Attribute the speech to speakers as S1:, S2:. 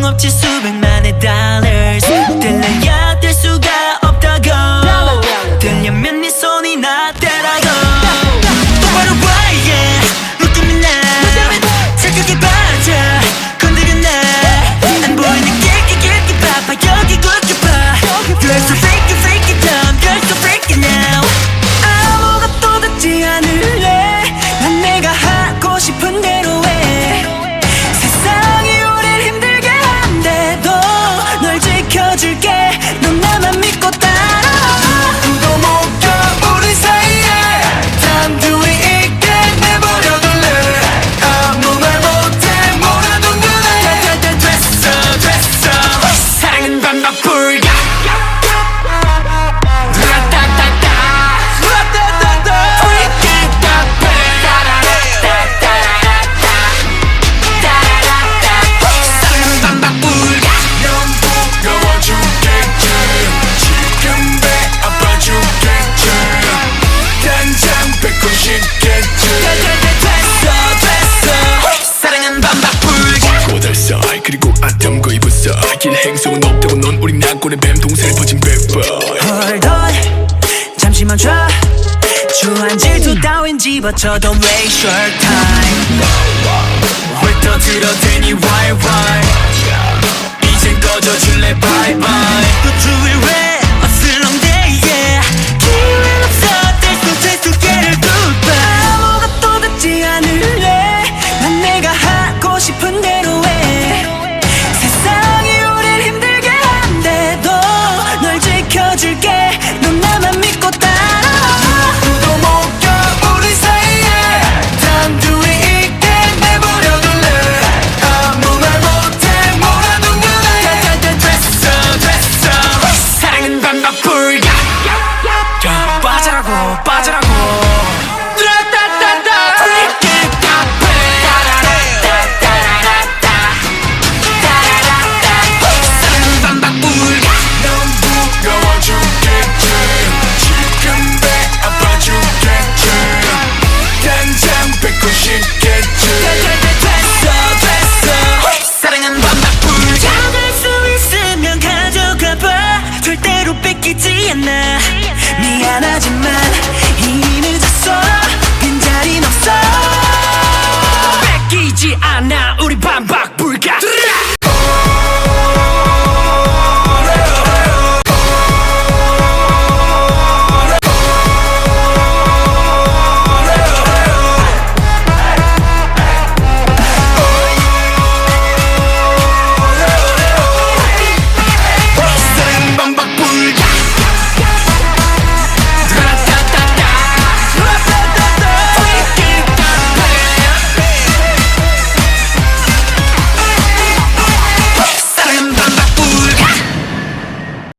S1: 소용없지 수백만의 dollars 들려야 될 수가 없다고 들려면 네 손이 나대라고 똑바로 봐 yeah 느낌이 나 착하게 빠져 건드려 나안 보이는 길게 봐봐 여기 굵게 봐 You're so freaky freaky dumb You're so freaky now 아무것도 듣지 않을래 난 내가 하고 싶은 대로 해 세상이 우릴 힘들게 한데도 널 지켜줄게 넌 나만 믿고 따라와
S2: 꿈도 못 꿔 우리 사이에 단둘이 있게 내버려둘래 아무 말 못해 몰아도 눈에 됐어
S1: 사랑은 반박불가
S2: 그리고 아담 거의 부숴 길 행성은 없다고 넌 우리 낙골의 뱀 동생을 퍼진 배버
S1: Hold on 잠시 멈춰 주한 질투 따윈 집어쳐 Don't waste your time 훑어들어 대니 why 이젠 꺼져줄래 bye bye 또 주위 왜 어슬렁대 yeah 기회는 없어 뗄 수 get it goodbye 아무것도 듣지 않을래 난 내가 하고 싶은 대로 해 세상이 우릴 힘들게 한데도 널 지켜줄게 넌 나만 믿고 따라와
S2: 꿈도 못 꿔 우리 사이에 단둘이 있게 내버려둘래 아무 말 못해 몰아도 눈에
S1: 됐어 사랑은 반박불가 빠져라고 사랑은 반박불가 잡을 수 있으면 가져가봐 절대로 뺏기지 않아 미안하지만 이미 늦었어 빈자리는 없어 뺏기지 않아 우리 반박